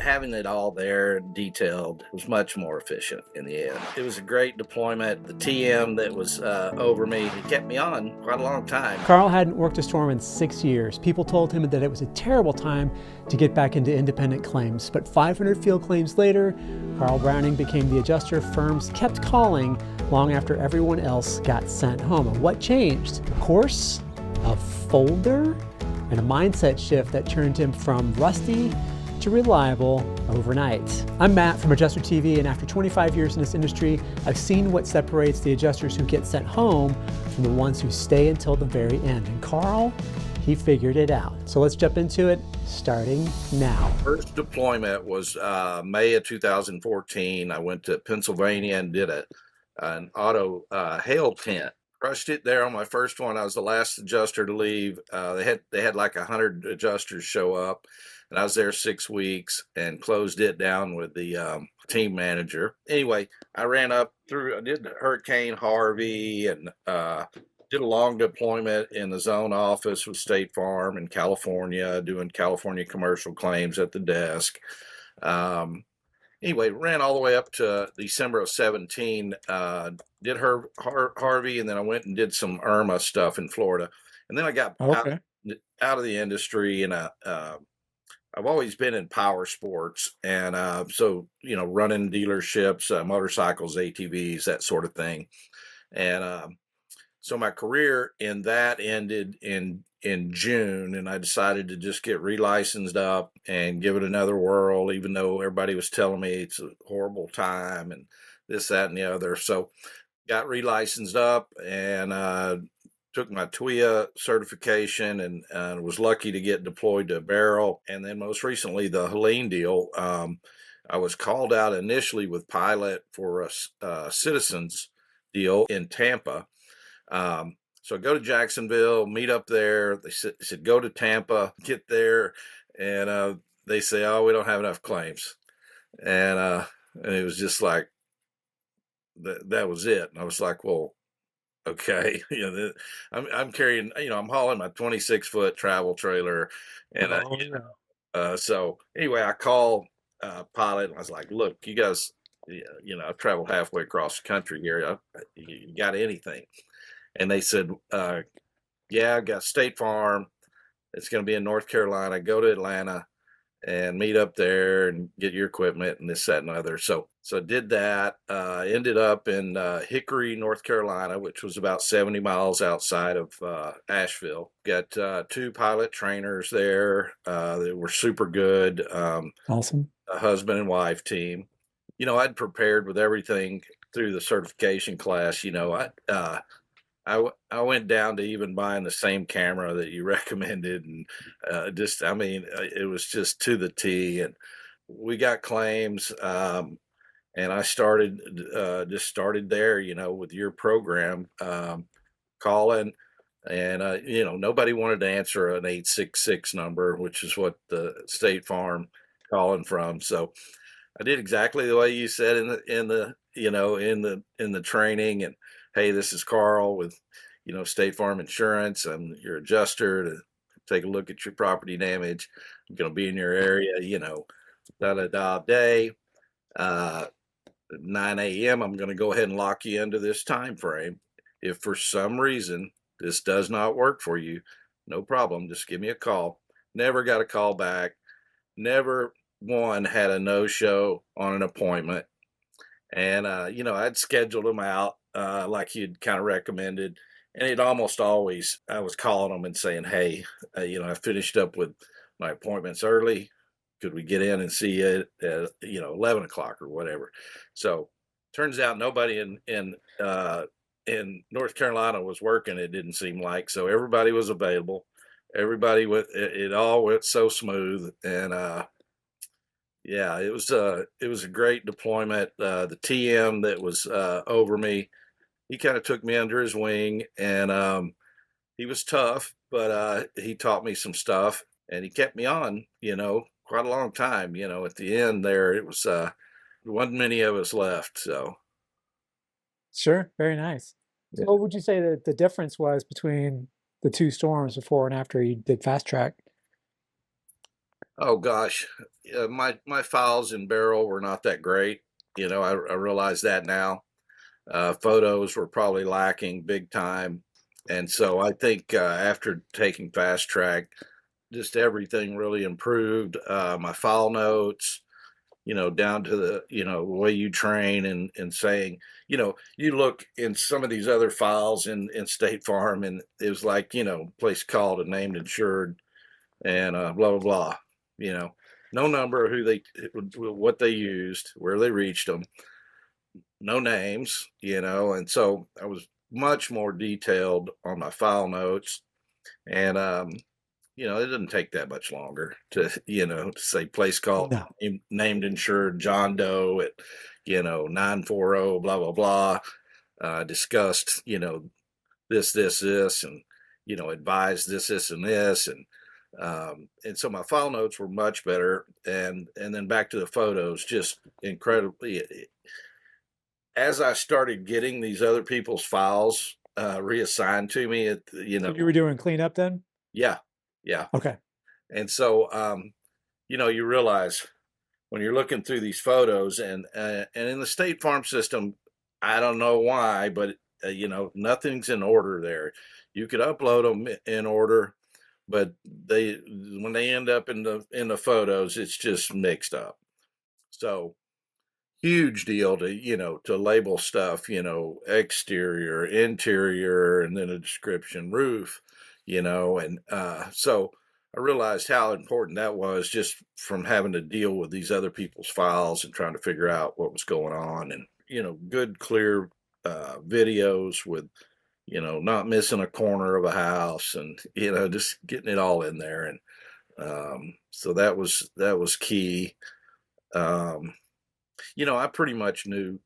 having it all there detailed was much more efficient in the end. It was a great deployment. The TM that was over me, he kept me on quite a long time. Carl hadn't worked a storm in 6 years. People told him that it was a terrible time to get back into independent claims. But 500 field claims later, Carl Browning became the adjuster firms kept calling long after everyone else got sent home. And what changed? Of course, a folder and a mindset shift that turned him from rusty to reliable overnight. I'm Matt from Adjuster TV, and after 25 years in this industry, I've seen what separates the adjusters who get sent home from the ones who stay until the very end. And Carl, he figured it out. So let's jump into it, starting now. First deployment was May of 2014. I went to Pennsylvania and did an auto hail tent. Crushed it there on my first one. I was the last adjuster to leave. They had like 100 adjusters show up, and I was there 6 weeks and closed it down with the team manager. Anyway, I ran up through. I did Hurricane Harvey and did a long deployment in the zone office with State Farm in California, doing California commercial claims at the desk. Anyway, ran all the way up to December of 17, did Harvey, and then I went and did some Irma stuff in Florida. And then I got out of the industry, and I've always been in power sports. And so, running dealerships, motorcycles, ATVs, that sort of thing. And so my career in that ended in June, and I decided to just get relicensed up and give it another whirl, even though everybody was telling me it's a horrible time and this, that, and the other. So got relicensed up and took my TWIA certification and was lucky to get deployed to Beryl. And then most recently, the Helene deal. I was called out initially with pilot for a citizens deal in Tampa. So I go to Jacksonville, meet up there. They said, go to Tampa, get there. And they say, oh, we don't have enough claims. And it was just like, that was it. And I was like, well, okay. I'm carrying, I'm hauling my 26-foot travel trailer. And so anyway, I called pilot and I was like, look, you guys, I've traveled halfway across the country here. You got anything? And they said, yeah, I got State Farm. It's going to be in North Carolina. Go to Atlanta and meet up there and get your equipment and this, that, and other. So I did that. Ended up in Hickory, North Carolina, which was about 70 miles outside of Asheville. Got 2 pilot trainers there. They were super good. Awesome. A husband and wife team. I'd prepared with everything through the certification class. I went down to even buying the same camera that you recommended, and it was just to the T. And we got claims, and I started there, with your program, calling, and nobody wanted to answer an 866 number, which is what the State Farm calling from. So I did exactly the way you said in the training. And hey, this is Carl with, State Farm Insurance. I'm your adjuster to take a look at your property damage. I'm going to be in your area, day. 9 a.m. I'm going to go ahead and lock you into this time frame. If for some reason this does not work for you, no problem. Just give me a call. Never got a call back. Never one had a no-show on an appointment. And, I'd scheduled them out like you'd kind of recommended. And it almost always, I was calling them and saying, hey, I finished up with my appointments early. Could we get in and see you at 11 o'clock or whatever? So turns out nobody in North Carolina was working, it didn't seem like. So everybody was available. Everybody it all went so smooth. And yeah, it was a great deployment. The TM that was over me, he kind of took me under his wing, and he was tough, but he taught me some stuff, and he kept me on, quite a long time. At the end there, it was there wasn't many of us left. So Sure, very nice. So what would you say that the difference was between the 2 storms before and after you did fast track? Oh gosh, my files in Beryl were not that great. I realize that now. Photos were probably lacking big time, and so I think after taking fast track, just everything really improved. My file notes, down to the way you train and saying, you look in some of these other files in State Farm, and it was like, place called and named insured and blah blah blah. You know, no number, who they, what they used, where they reached them, no names. And so I was much more detailed on my file notes, and it didn't take that much longer to to say place call No. named insured John Doe at 940 blah blah blah, discussed this and advised this and this, and so my file notes were much better, and then back to the photos, just incredibly. As I started getting these other people's files reassigned to me, So you were doing cleanup then? yeah, yeah, Okay. and so you realize when you're looking through these photos, and in the State Farm system, I don't know why, but nothing's in order there. You could upload them in order, but when they end up in the photos, it's just mixed up. So huge deal to to label stuff, exterior, interior, and then a description, roof, and so I realized how important that was, just from having to deal with these other people's files and trying to figure out what was going on, and good clear videos with not missing a corner of a house, and just getting it all in there. And so that was key. um, I pretty much knew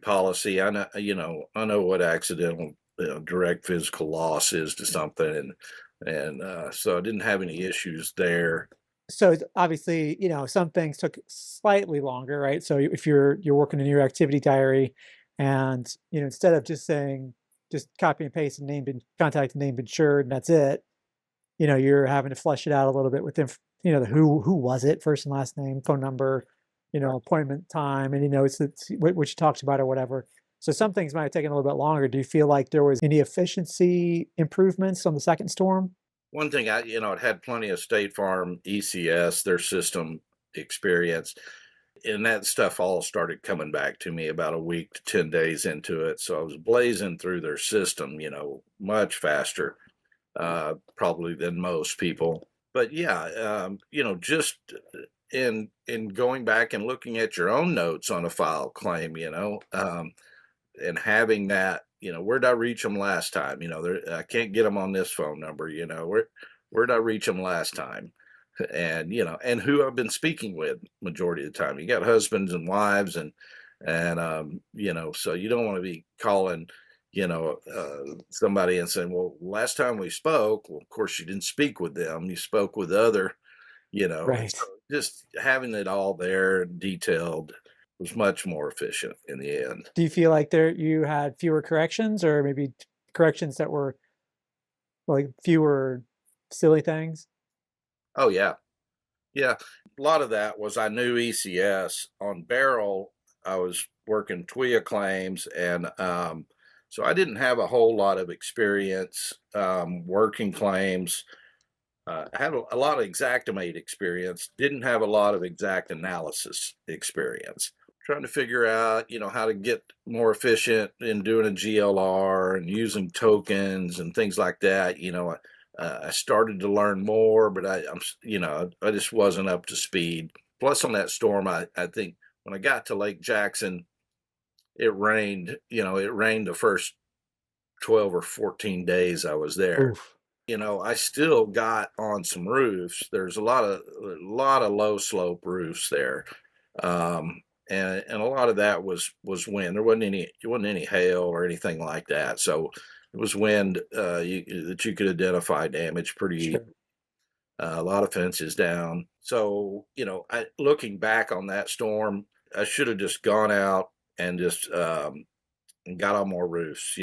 policy. I know what accidental, direct physical loss is to something, and so I didn't have any issues there. So obviously, some things took slightly longer, right? So if you're working in your activity diary, and instead of just saying just copy and paste and name and contact and name insured and that's it, you're having to flesh it out a little bit with the who was it, first and last name, phone number, appointment time, and it's what you talked about or whatever. So some things might have taken a little bit longer. Do you feel like there was any efficiency improvements on the second storm? One thing, it had plenty of State Farm ECS, their system experience, and that stuff all started coming back to me about a week to 10 days into it. So I was blazing through their system, much faster, probably than most people. But yeah, just in going back and looking at your own notes on a file claim, and having that, where did I reach them last time? I can't get them on this phone number. Where did I reach them last time? And and who I've been speaking with majority of the time. You got husbands and wives, and so you don't want to be calling somebody and saying, well, last time we spoke, well, of course you didn't speak with them, you spoke with other, and so Right. just having it all there detailed was much more efficient in the end. Do you feel like you had fewer corrections, or maybe corrections that were like fewer silly things? Oh yeah, yeah, a lot of that was, I knew ECS. On Beryl, I was working TWIA claims, and so I didn't have a whole lot of experience working claims. I had a lot of XactAmate experience, didn't have a lot of XactAnalysis experience. Trying to figure out, how to get more efficient in doing a GLR and using tokens and things like that. I started to learn more, but I just wasn't up to speed. Plus, on that storm, I think when I got to Lake Jackson, it rained. It rained the first 12 or 14 days I was there. Oof. I still got on some roofs. There's a lot of low slope roofs there, and a lot of that was wind. There wasn't any hail or anything like that. So it was wind, that you could identify damage pretty easy. Sure. A lot of fences down. So looking back on that storm, I should have just gone out and just got on more roofs.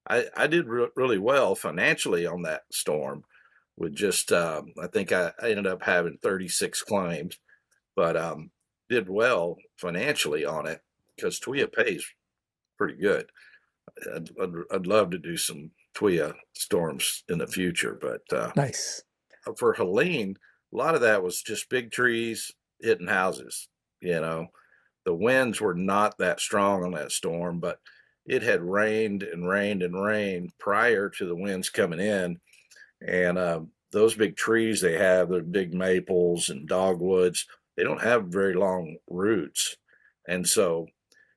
I did really well financially on that storm, with just, I think I ended up having 36 claims, but did well financially on it because TWIA pays pretty good. I'd love to do some TWIA storms in the future, but Nice. for Helene, a lot of that was just big trees hitting houses. You know, the winds were not that strong on that storm, but it had rained and rained and rained prior to the winds coming in. And those big trees they have, they're big maples and dogwoods. They don't have very long roots. And so,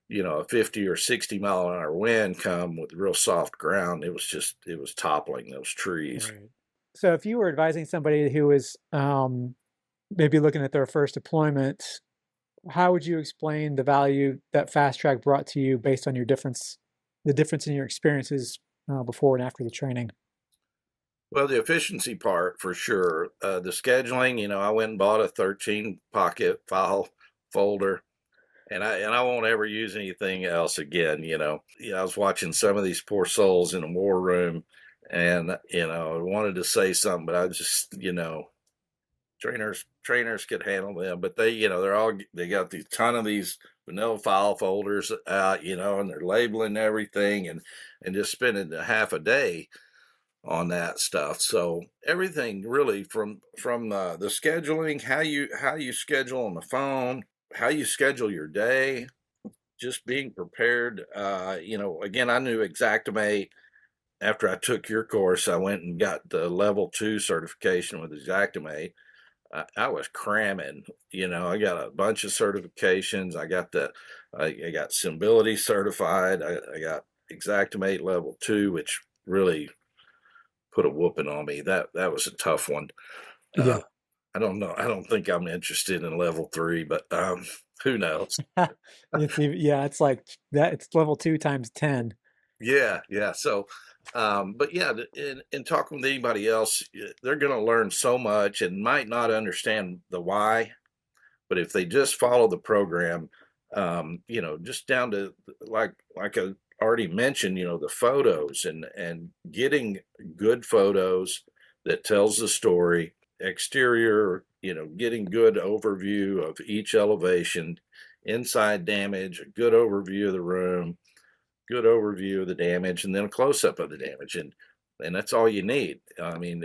a 50 or 60-mile-an-hour wind come with real soft ground. It was toppling those trees. Right. So if you were advising somebody who was maybe looking at their first deployment, how would you explain the value that Fast Track brought to you based on the difference in your experiences before and after the training? Well, the efficiency part for sure. The scheduling, I went and bought a 13 pocket file folder, and I won't ever use anything else again. I was watching some of these poor souls in the war room, and I wanted to say something, but I just, trainers could handle them, but they got these ton of these vanilla file folders out, and they're labeling everything and just spending a half a day on that stuff. So everything really from the scheduling, how you schedule on the phone, how you schedule your day, just being prepared. Again, I knew Xactimate. After I took your course, I went and got the level 2 certification with Xactimate. I was cramming. I got a bunch of certifications. I got Symbility certified. I got Xactimate level 2, which really put a whooping on me. That was a tough one. Uh, Yeah. I don't know. I don't think I'm interested in level 3, but who knows? It's like that. It's level 2 times 10. Yeah, yeah. So, but yeah, in talking with anybody else, they're going to learn so much and might not understand the why, but if they just follow the program, just down to like I already mentioned, the photos and getting good photos that tells the story, exterior, getting good overview of each elevation, inside damage, a good overview of the room, good overview of the damage, and then a close up of the damage, and that's all you need. I mean,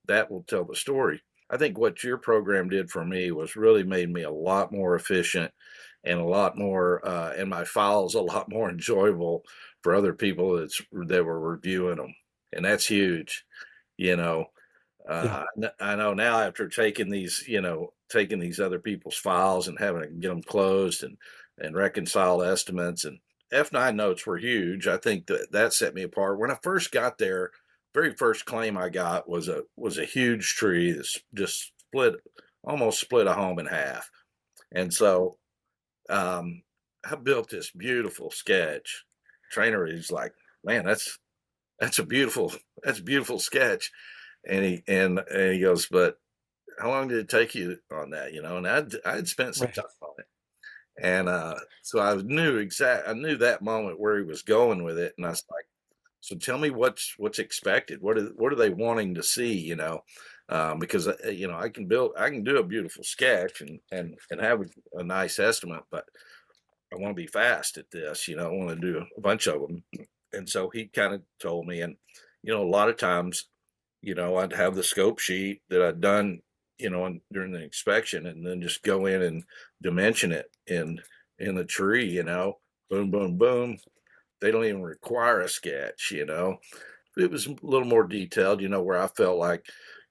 that will tell the story. I think what your program did for me was really made me a lot more efficient and a lot more, and my files a lot more enjoyable for other people that were reviewing them, and that's huge. You know, Yeah. I know now after taking these other people's files and having to get them closed and reconcile estimates and F9 notes were huge. I think that set me apart. When I first got there, very first claim I got was a huge tree that's just almost split a home in half. And so I built this beautiful sketch. Trainer is like, man, that's a beautiful that's a beautiful sketch. And he goes, but how long did it take you on that? And I'd spent some Right. time on it. And so I knew that moment where he was going with it. And I was like, so tell me what's expected. What are they wanting to see? Because I can do a beautiful sketch and have a nice estimate, but I want to be fast at this. I want to do a bunch of them. And so he kind of told me, and a lot of times, I'd have the scope sheet that I'd done, during the inspection, and then just go in and dimension it in the tree. Boom, boom, boom. They don't even require a sketch. It was a little more detailed, where I felt like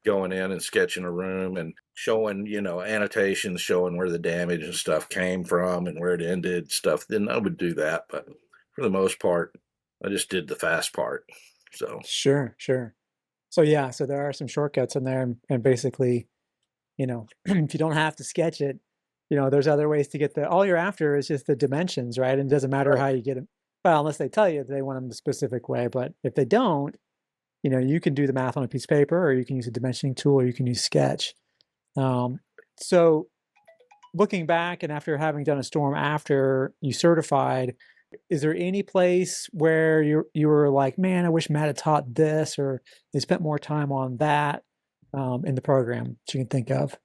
going in and sketching a room and showing, annotations showing where the damage and stuff came from and where it ended stuff. Then I would do that. But for the most part, I just did the fast part. So, Sure. Sure. So yeah. So there are some shortcuts in there, and basically, if you don't have to sketch it, there's other ways to get all you're after is just the dimensions, right? And it doesn't matter right. how you get them. Well, unless they tell you they want them the specific way. But if they don't, you can do the math on a piece of paper, or you can use a dimensioning tool, or you can use Sketch. So looking back and after having done a storm after you certified, is there any place where you were like, man, I wish Matt had taught this, or they spent more time on that? in the program that you can think of?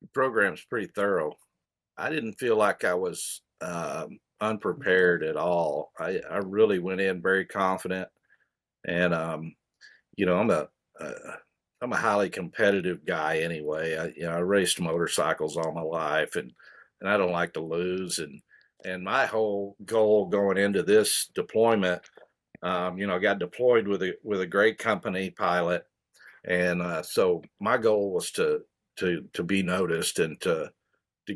The program's pretty thorough. I didn't feel like I was unprepared at all. I really went in very confident, and you know, uh, I'm a highly competitive guy anyway. I raced motorcycles all my life, and I don't like to lose. And my whole goal going into this deployment, I got deployed with a great company pilot, and so my goal was to be noticed and to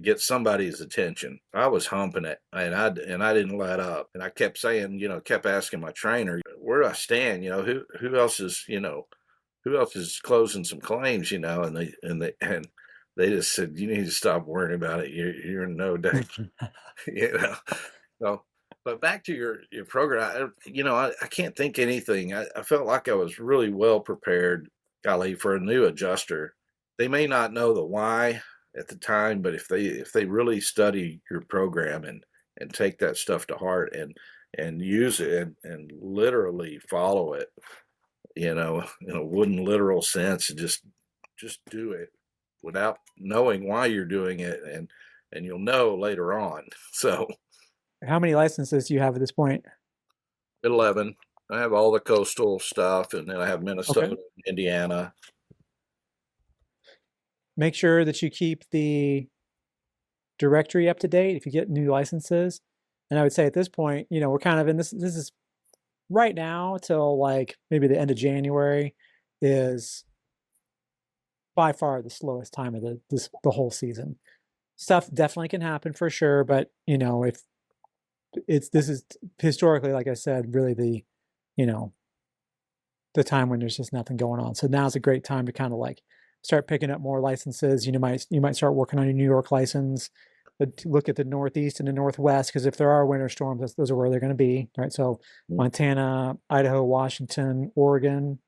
get somebody's attention. I was humping it, and I didn't let up. And I kept saying, kept asking my trainer, where do I stand? Who else is, who else is closing some claims, and they just said, you need to stop worrying about it. You're in no danger, you know. So, but back to your program, I can't think anything. I felt like I was really well prepared, golly, for a new adjuster. They may not know the why at the time, but if they really study your program and take that stuff to heart and use it and literally follow it, in a wooden literal sense, and just do it without knowing why you're doing it, and you'll know later on. So How many licenses do you have at this point? 11. I have all the coastal stuff, and then I have Okay. Minnesota, Indiana. Make sure that you keep the directory up to date if you get new licenses. And I would say at this point, we're kind of in this is right now till like maybe the end of January is by far the slowest time of the whole season. Stuff definitely can happen for sure, but if this is historically, like I said, really you know, the time when there's just nothing going on. So now's a great time to kind of like start picking up more licenses. You might start working on your New York license, but look at the Northeast and the Northwest, because if there are winter storms, those are where they're going to be, right? So Montana, Idaho, Washington, Oregon,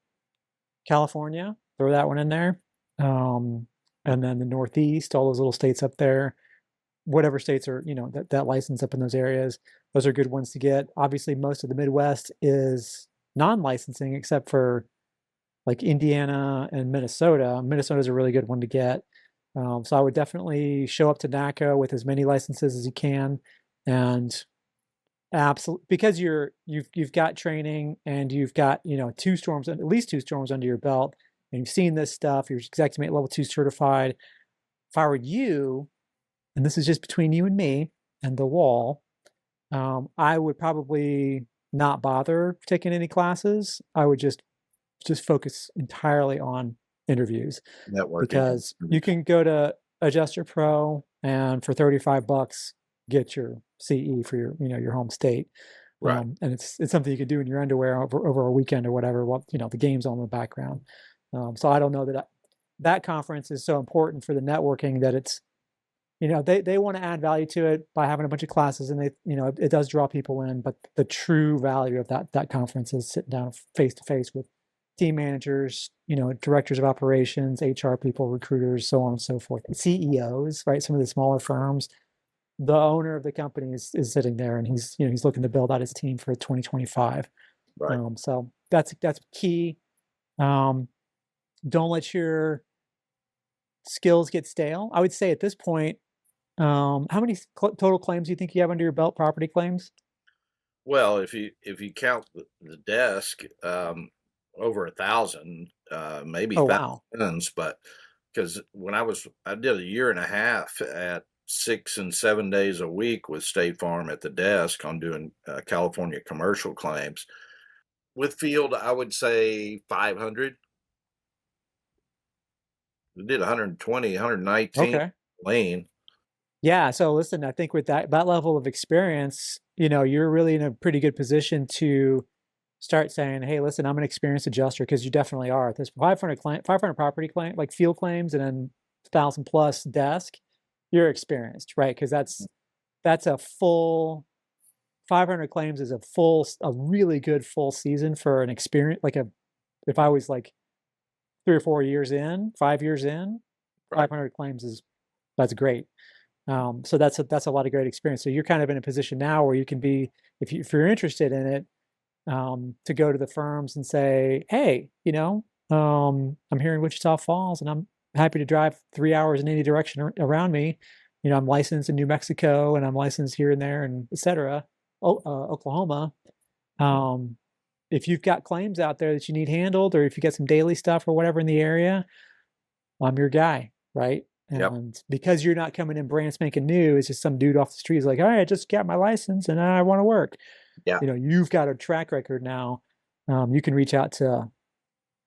California, throw that one in there. And then the Northeast, all those little states up there, whatever states are, that license up in those areas, those are good ones to get. Obviously, most of the Midwest is non-licensing except for like Indiana and Minnesota. Minnesota is a really good one to get. So I would definitely show up to NACA with as many licenses as you can, and absolutely, because you've got training and you've got at least two storms under your belt, and you've seen this stuff. You're Xactimate level 2 certified. If I were you, and this is just between you and me and the wall, I would probably not bother taking any classes. I would just focus entirely on interviews, Networking. because you can go to Adjuster Pro and for $35 get your CE for your home state. Right. And it's something you could do in your underwear over a weekend or whatever, while the game's on in the background. So I don't know that conference is so important for the networking that it's, they want to add value to it by having a bunch of classes, and it does draw people in, but the true value of that conference is sitting down face to face with team managers, directors of operations, HR people, recruiters, so on and so forth, CEOs, right? Some of the smaller firms. The owner of the company is sitting there, and he's looking to build out his team for 2025. Right. So that's key. Don't let your skills get stale. I would say at this point, how many total claims do you think you have under your belt, property claims? Well, if you count the desk, over 1,000, maybe Oh, wow. thousands, but because I did a year and a half at 6 and 7 days a week with State Farm at the desk on doing California commercial claims. With field, I would say 500. We did 120, 119 Okay. lane. Yeah. So listen, I think with that level of experience, you're really in a pretty good position to start saying, hey, listen, I'm an experienced adjuster, because you definitely are. At this 500 property claim, like field claims, and then 1,000 plus desk, you're experienced, right? Because that's a full 500 claims is a really good full season for an experience. If I was like 3 or 4 years in, 5 years in, Right. 500 claims that's great. So that's a lot of great experience. So you're kind of in a position now where you can be, if you're interested in it, to go to the firms and say, hey, I'm here in Wichita Falls, and I'm happy to drive 3 hours in any direction around me. You know, I'm licensed in New Mexico, and I'm licensed here and there, and et cetera, Oklahoma. Um, if you've got claims out there that you need handled, or if you got some daily stuff or whatever in the area, I'm your guy, right? Yep. And because you're not coming in brand spanking new, it's just some dude off the street is like, all right, I just got my license and I want to work. Yeah. You know, you've got a track record now. You can reach out to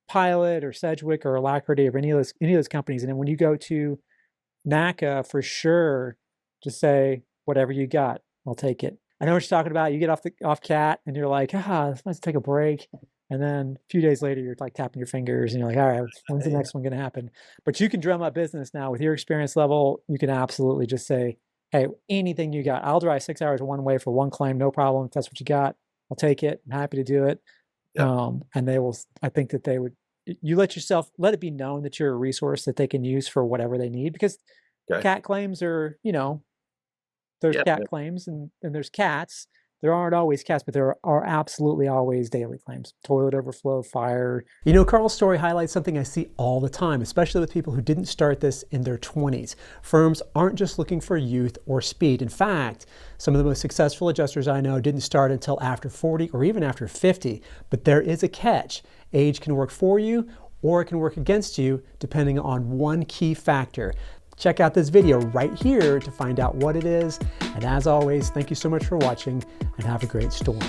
Pilot or Sedgwick or Alacrity or any of those companies. And then when you go to NACA, for sure, just say whatever you got, I'll take it. I know what you're talking about. You get off CAT and you're like, let's take a break. And then a few days later, you're like tapping your fingers and you're like, all right, when's the next one going to happen? But you can drum up business now with your experience level. You can absolutely just say, hey, anything you got, I'll drive 6 hours one way for one claim, no problem. If that's what you got, I'll take it. I'm happy to do it. Yep. And they will, I think that they would, you let it be known that you're a resource that they can use for whatever they need, because CAT claims are, you know, there's CAT claims and there's CATs. There aren't always CATs, but there are absolutely always daily claims. Toilet overflow, fire. You know, Carl's story highlights something I see all the time, especially with people who didn't start this in their 20s. Firms aren't just looking for youth or speed. In fact, some of the most successful adjusters I know didn't start until after 40 or even after 50. But there is a catch. Age can work for you or it can work against you, depending on one key factor. Check out this video right here to find out what it is. And as always, thank you so much for watching and have a great storm.